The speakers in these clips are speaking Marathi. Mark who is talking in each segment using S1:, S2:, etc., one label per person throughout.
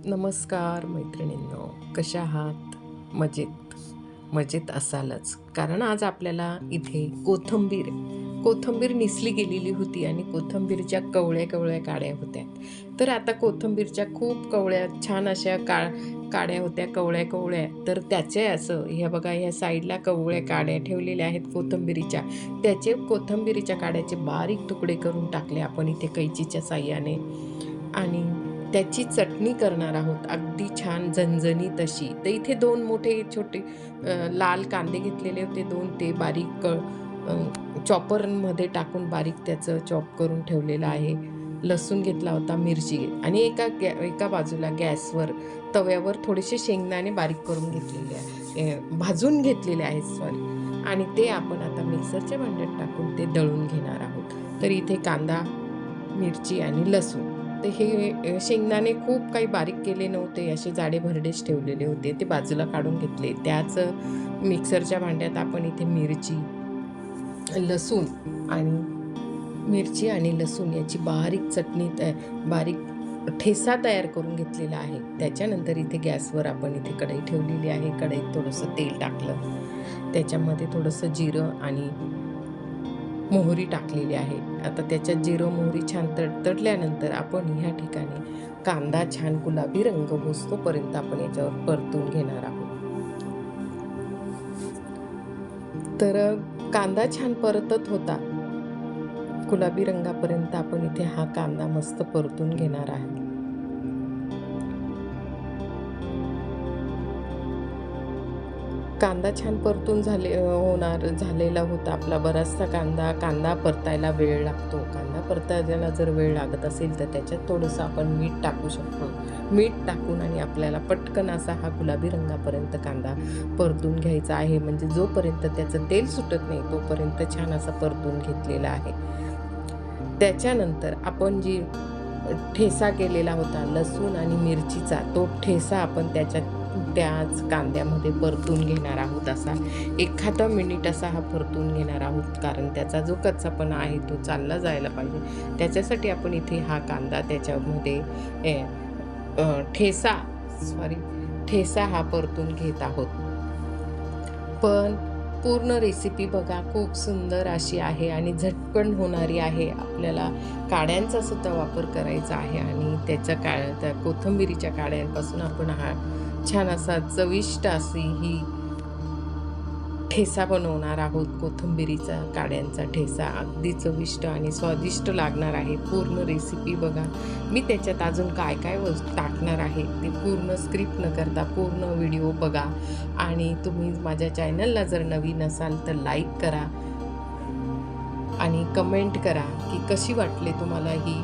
S1: नमस्कार मैत्रिणींनो, कशा आहात? मजेत असालच, कारण आज आपल्याला इथे कोथिंबीर निसली गेलेली होती आणि कोथिंबीरच्या कवळ्या कवळ्या काड्या होत्या. तर आता कोथिंबीरच्या खूप कवळ्या छान अशा काड्या होत्या, कवळ्या कवळ्या. तर त्याचे असं हे बघा, ह्या साईडला कवळ्या काड्या ठेवलेल्या आहेत कोथिंबीरीच्या. त्याचे कोथिंबीरीच्या काड्याचे बारीक तुकडे करून टाकले आपण इथे कैचीच्या साहाय्याने आणि त्याची चटणी करणार आहोत, अगदी छान झणझणीत अशी. तर इथे 2 मोठे छोटे लाल कांदे घेतलेले होते, 2 ते बारीक चॉपरमध्ये टाकून बारीक त्याचं चॉप करून ठेवलेलं आहे. लसूण घेतला होता, मिरची आणि एका बाजूला गॅसवर तव्यावर थोडेसे शेंगदाणे बारीक करून घेतलेले आहे, भाजून घेतलेले आहेत सॉरी. आणि ते आपण आता मिक्सरच्या भांड्यात टाकून ते दळून घेणार आहोत. तर इथे कांदा, मिरची आणि लसूण. तर हे शेंगदाणे खूप काही बारीक केले नव्हते, असे जाडे भरडेच ठेवलेले होते, ते बाजूला काढून घेतले. त्याच मिक्सरच्या भांड्यात आपण इथे लसूण मिरची आणि लसूण याची बारीक चटणी बारीक ठेसा तयार करून घेतलेला आहे. त्याच्यानंतर इथे गॅसवर आपण इथे कढई ठेवलेली आहे. कढईत थोडंसं तेल टाकलं, त्याच्यामध्ये थोडंसं जिरं आणि मोहरी टाकलेली आहे. आता त्याच्यात जिरं मोहरी छान तडतडल्यानंतर आपण ह्या ठिकाणी कांदा छान गुलाबी रंग होईस्तोपर्यंत आपण याच्यावर परतून घेणार आहोत. तर कांदा छान परतत होता, गुलाबी रंगापर्यंत आपण इथे हा कांदा मस्त परतून घेणार आहे. कांदा छान परतून झालेला होता आपला बराचसा कांदा परतायला वेळ लागतो. कांदा परतायला जर वेळ लागत असेल तर त्याच्यात थोडंसं आपण मीठ टाकू शकतो. मीठ टाकून आणि आपल्याला पटकन असा हा गुलाबी रंगापर्यंत कांदा परतून घ्यायचा आहे. म्हणजे जोपर्यंत त्याचं तेल सुटत नाही तोपर्यंत छान असा परतून घेतलेला आहे. त्याच्यानंतर आपण जी ठेसा केलेला होता लसूण आणि मिरचीचा, तो ठेसा आपण त्याच कांद्यामध्ये परतून घेणार आहोत. असा एखादा मिनिट असा हा परतून घेणार आहोत, कारण त्याचा जो कच्चापणा आहे तो चालला जायला पाहिजे. त्याच्यासाठी आपण इथे हा कांदा त्याच्यामध्ये ठेसा हा परतून घेत आहोत. पण पूर्ण रेसिपी बघा, खूप सुंदर अशी आहे आणि झटकन होणारी आहे. आपल्याला काड्यांचा सुद्धा वापर करायचा आहे आणि त्या कोथिंबीरीच्या काड्यांपासून आपण हा छान असा चविष्ट अशी ही ठेसा बनवणार आहोत. कोथिंबीरीचा काड्यांचा ठेसा अगदी चविष्ट आणि स्वादिष्ट लागणार आहे. पूर्ण रेसिपी बघा. मी त्याच्यात अजून काय काय टाकणार आहे ते पूर्ण स्क्रिप्ट न करता पूर्ण व्हिडिओ बघा. आणि तुम्ही माझ्या चॅनलला जर नवीन असाल तर लाईक करा आणि कमेंट करा की कशी वाटली तुम्हाला ही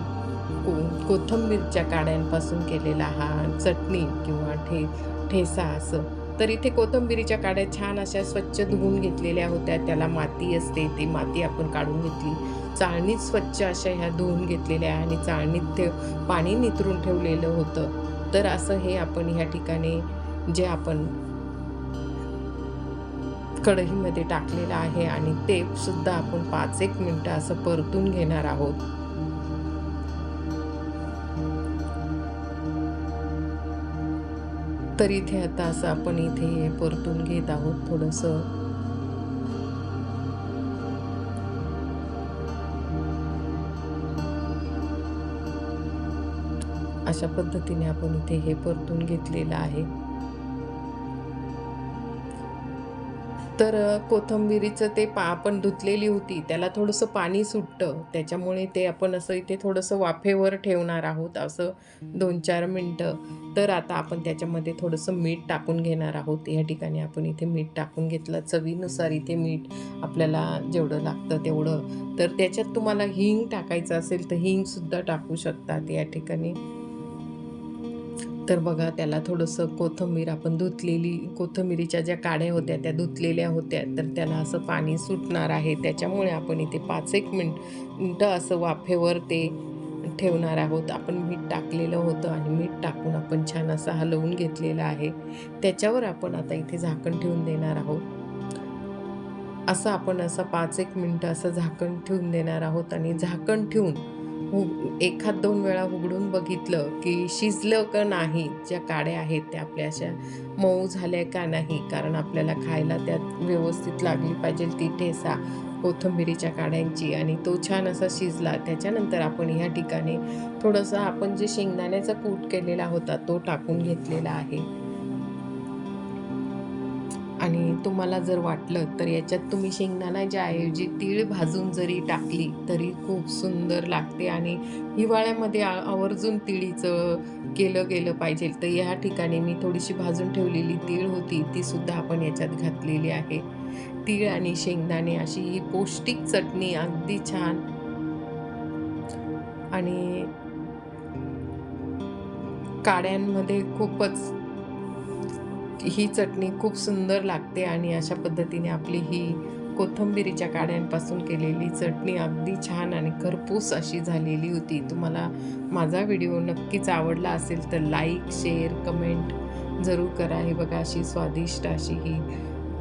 S1: कोथिंबीरच्या काड्यांपासून केलेला हा चटणी किंवा ठेसा असं. तर इथे कोथिंबीरीच्या काड्या छान अशा स्वच्छ धुवून घेतलेल्या होत्या. त्याला माती असते, ती माती आपण काढून घेतली. चाळणीत स्वच्छ अशा ह्या धुवून घेतलेल्या आणि चाळणीत ते पाणी नितरून ठेवलेलं होतं. तर असं हे आपण ह्या ठिकाणी जे आपण कढईमध्ये टाकलेलं आहे आणि ते सुद्धा आपण 5-1 मिनटं असं परतून घेणार आहोत. तर इथे आता असं आपण इथे परतून घेत आहोत थोडंसं. अशा पद्धतीने आपण इथे हे परतून घेतलेलं आहे. तर कोथिंबीरीचं ते आपण धुतलेली होती, त्याला थोडंसं पाणी सुटतं. त्याच्यामुळे ते आपण असं इथे थोडंसं वाफेवर ठेवणार आहोत असं 2-4 मिनटं. तर आता आपण त्याच्यामध्ये थोडंसं मीठ टाकून घेणार आहोत. या ठिकाणी आपण इथे मीठ टाकून घेतलं. चवीनुसार इथे मीठ आपल्याला जेवढं लागतं तेवढं. तर त्याच्यात तुम्हाला हिंग टाकायचं असेल तर हिंगसुद्धा टाकू शकतात या ठिकाणी. तर बघा, त्याला थोडंसं आपण कोथिंबीरीच्या ज्या काड्या होत्या त्या धुतलेल्या होत्या, तर त्याला असं पाणी सुटणार आहे. त्याच्यामुळे आपण इथे 5-1 मिनटं असं वाफेवर ते ठेवणार आहोत. आपण मीठ टाकलेलं होतं आणि मीठ टाकून आपण छान असं हलवून घेतलेलं आहे. त्याच्यावर आपण आता इथे झाकण ठेवून देणार आहोत. असं आपण असं 5-1 मिनटं असं झाकण ठेवून देणार आहोत आणि झाकण ठेवून एखाद 2 वेळा उघडून बघितलं की शिजलं का नाही, ज्या काड्या आहेत त्या आपल्या अशा मऊ झाल्या का नाही, कारण आपल्याला खायला त्यात व्यवस्थित लागली पाहिजे ती ठेसा कोथिंबिरीच्या काड्यांची, आणि तो छान असा शिजला. त्याच्यानंतर आपण ह्या ठिकाणी थोडंसं आपण जे शेंगदाण्याचा कूट केलेला होता तो टाकून घेतलेला आहे. आणि तुम्हाला जर वाटलं तर याच्यात तुम्ही शेंगदाण्याच्या ऐवजी तीळ भाजून जरी टाकली तरी खूप सुंदर लागते, आणि हिवाळ्यामध्ये आवर्जून तिळीचं केलं गेलं पाहिजे. तर या ठिकाणी मी थोडीशी भाजून ठेवलेली तीळ होती ती सुद्धा आपण याच्यात घातलेली आहे. तीळ आणि शेंगदाणे अशी ही पौष्टिक चटणी अगदी छान, आणि काड्यांमध्ये खूपच ही चटणी खूप सुंदर लागते. आणि अशा पद्धतीने आपली ही कोथिंबिरीच्या काड्यांपासून केलेली चटणी अगदी छान आणि खरपूस अशी झालेली होती. तुम्हाला माझा व्हिडिओ नक्कीच आवडला असेल तर लाईक, शेअर, कमेंट जरूर करा. हे बघा अशी स्वादिष्ट अशी ही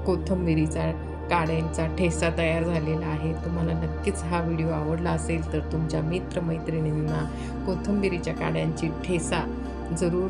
S1: कोथिंबिरीचा काड्यांचा ठेचा तयार झालेला आहे. तुम्हाला नक्कीच हा व्हिडिओ आवडला असेल तर तुमच्या मित्रमैत्रिणींना कोथिंबिरीच्या काड्यांची ठेचा जरूर